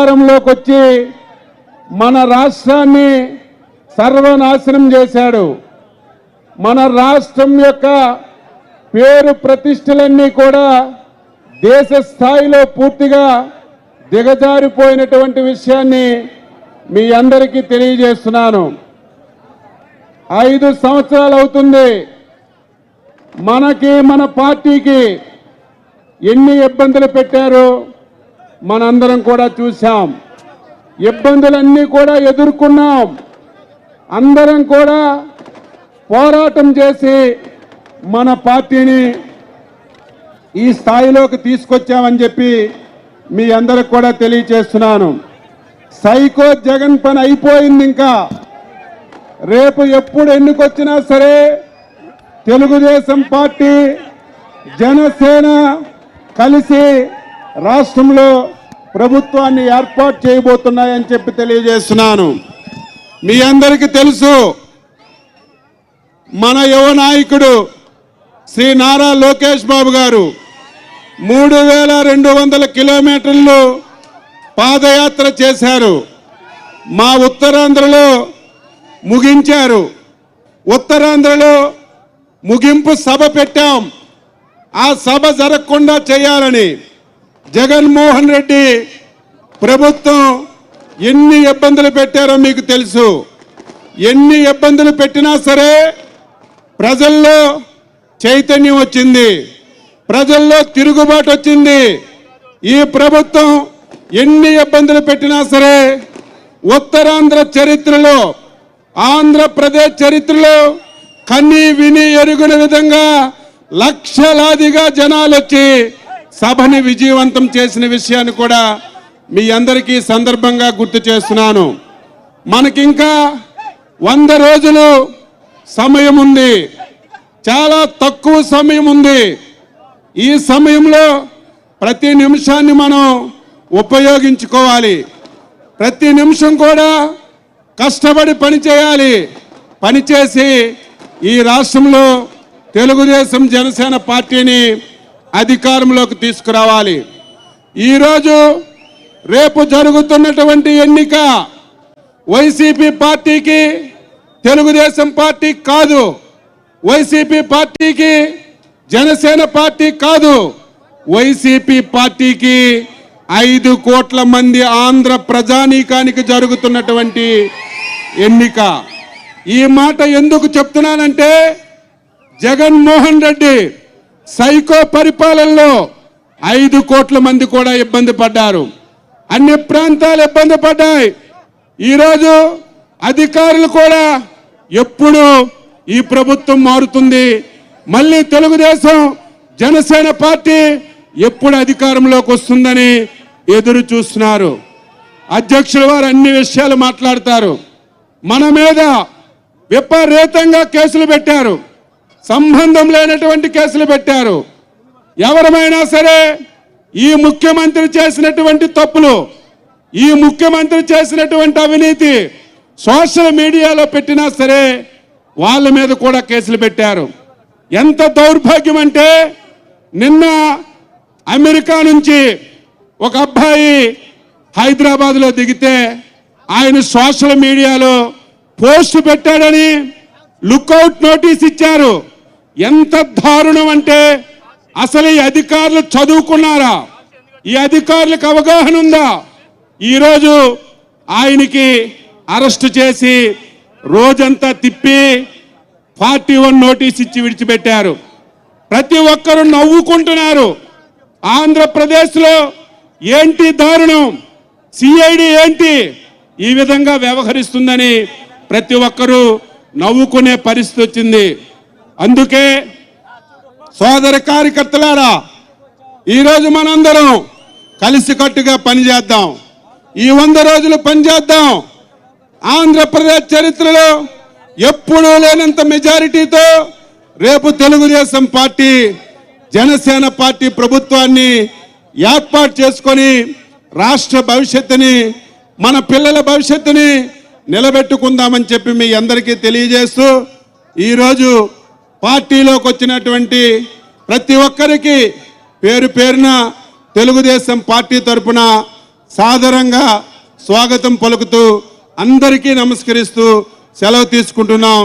అధికారంలోకి వచ్చి మన రాష్ట్రాన్ని సర్వనాశనం చేశాడు. మన రాష్ట్రం యొక్క పేరు ప్రతిష్టలన్నీ కూడా దేశ స్థాయిలో పూర్తిగా దిగజారిపోయినటువంటి విషయాన్ని మీ అందరికీ తెలియజేస్తున్నాను. 5 సంవత్సరాలు అవుతుంది. మనకి మన పార్టీకి ఎన్ని ఇబ్బందులు పెట్టారో మనందరం కూడా చూశాం. ఇబ్బందులన్నీ కూడా ఎదుర్కొన్నాం. అందరం కూడా పోరాటం చేసి మన పార్టీని ఈ స్థాయిలోకి తీసుకొచ్చామని చెప్పి మీ అందరికి కూడా తెలియజేస్తున్నాను. సైకో జగన్ పని అయిపోయింది. ఇంకా రేపు ఎప్పుడు ఎన్నికొచ్చినా సరే తెలుగుదేశం పార్టీ జనసేన కలిసి రాష్ట్రంలో ప్రభుత్వాన్ని ఏర్పాటు చేయబోతున్నాయని చెప్పి తెలియజేస్తున్నాను. మీ అందరికీ తెలుసు, మన యువ నాయకుడు శ్రీ నారా లోకేష్ బాబు గారు 3200 కిలోమీటర్లు పాదయాత్ర చేశారు. మా ఉత్తరాంధ్రలో ముగించారు. ఉత్తరాంధ్రలో ముగింపు సభ పెట్టాం. ఆ సభ జరగకుండా చేయాలని జగన్మోహన్ రెడ్డి ప్రభుత్వం ఎన్ని ఇబ్బందులు పెట్టారో మీకు తెలుసు. ఎన్ని ఇబ్బందులు పెట్టినా సరే ప్రజల్లో చైతన్యం వచ్చింది, ప్రజల్లో తిరుగుబాటు వచ్చింది. ఈ ప్రభుత్వం ఎన్ని ఇబ్బందులు పెట్టినా సరే ఉత్తరాంధ్ర చరిత్రలో, ఆంధ్రప్రదేశ్ చరిత్రలో కన్ని విని ఎరుగుని విధంగా లక్షలాదిగా జనాలు వచ్చి సభని విజయవంతం చేసిన విషయాన్ని కూడా మీ అందరికీ సందర్భంగా గుర్తు చేస్తున్నాను. మనకింకా 100 రోజులు సమయం ఉంది. చాలా తక్కువ సమయం ఉంది. ఈ సమయంలో ప్రతి నిమిషాన్ని మనం ఉపయోగించుకోవాలి. ప్రతి నిమిషం కూడా కష్టపడి పనిచేయాలి. పనిచేసి ఈ రాష్ట్రంలో తెలుగుదేశం జనసేన పార్టీని అధికారంలోకి తీసుకురావాలి. ఈరోజు రేపు జరుగుతున్నటువంటి ఎన్నిక వైసీపీ పార్టీకి, తెలుగుదేశం పార్టీ కాదు. వైసీపీ పార్టీకి, జనసేన పార్టీ కాదు. వైసీపీ పార్టీకి 5 కోట్ల మంది ఆంధ్ర ప్రజానీకానికి జరుగుతున్నటువంటి ఎన్నిక. ఈ మాట ఎందుకు చెప్తున్నానంటే, జగన్మోహన్ రెడ్డి సైకో పరిపాలనలో 5 కోట్ల మంది కూడా ఇబ్బంది పడ్డారు. అన్ని ప్రాంతాలు ఇబ్బంది పడ్డాయి. ఈరోజు అధికారులు కూడా ఎప్పుడు ఈ ప్రభుత్వం మారుతుంది, మళ్ళీ తెలుగుదేశం జనసేన పార్టీ ఎప్పుడు అధికారంలోకి వస్తుందని ఎదురు చూస్తున్నారు. అధ్యక్షుల వారు అన్ని విషయాలు మాట్లాడతారు. మన మీద విపరీతంగా కేసులు పెట్టారు, సంబంధం లేనటువంటి కేసులు పెట్టారు. ఎవరమైనా సరే ఈ ముఖ్యమంత్రి చేసినటువంటి తప్పులు, ఈ ముఖ్యమంత్రి చేసినటువంటి అవినీతి సోషల్ మీడియాలో పెట్టినా సరే వాళ్ళ మీద కూడా కేసులు పెట్టారు. ఎంత దౌర్భాగ్యం అంటే, నిన్న అమెరికా నుంచి ఒక అబ్బాయి హైదరాబాద్లో దిగితే ఆయన సోషల్ మీడియాలో పోస్ట్ పెట్టాడని లుక్అవుట్ నోటీస్ ఇచ్చారు. ఎంత దారుణం అంటే, అసలు ఈ అధికారులు చదువుకున్నారా? ఈ అధికారులకు అవగాహన ఉందా? ఈరోజు ఆయనకి అరెస్ట్ చేసి రోజంతా తిప్పి 41 నోటీస్ ఇచ్చి విడిచిపెట్టారు. ప్రతి ఒక్కరూ నవ్వుకుంటున్నారు. ఆంధ్రప్రదేశ్లో ఏంటి దారుణం, సిఐడి ఏంటి ఈ విధంగా వ్యవహరిస్తుందని ప్రతి ఒక్కరూ నవ్వుకునే పరిస్థితి వచ్చింది. అందుకే సోదర కార్యకర్తలారా, ఈరోజు మనందరం కలిసికట్టుగా పనిచేద్దాం. ఈ 100 రోజులు పనిచేద్దాం. ఆంధ్రప్రదేశ్ చరిత్రలో ఎప్పుడూ లేనంత మెజారిటీతో రేపు తెలుగుదేశం పార్టీ, జనసేన పార్టీ ప్రభుత్వాన్ని ఏర్పాటు చేసుకొని రాష్ట్ర భవిష్యత్తుని, మన పిల్లల భవిష్యత్తుని నిలబెట్టుకుందామని చెప్పి మీ అందరికీ తెలియజేస్తూ, ఈరోజు పార్టీలోకి వచ్చినటువంటి ప్రతి ఒక్కరికి పేరు పేరున తెలుగుదేశం పార్టీ తరఫున సాదరంగా స్వాగతం పలుకుతూ అందరికీ నమస్కరిస్తూ సెలవు తీసుకుంటున్నాం.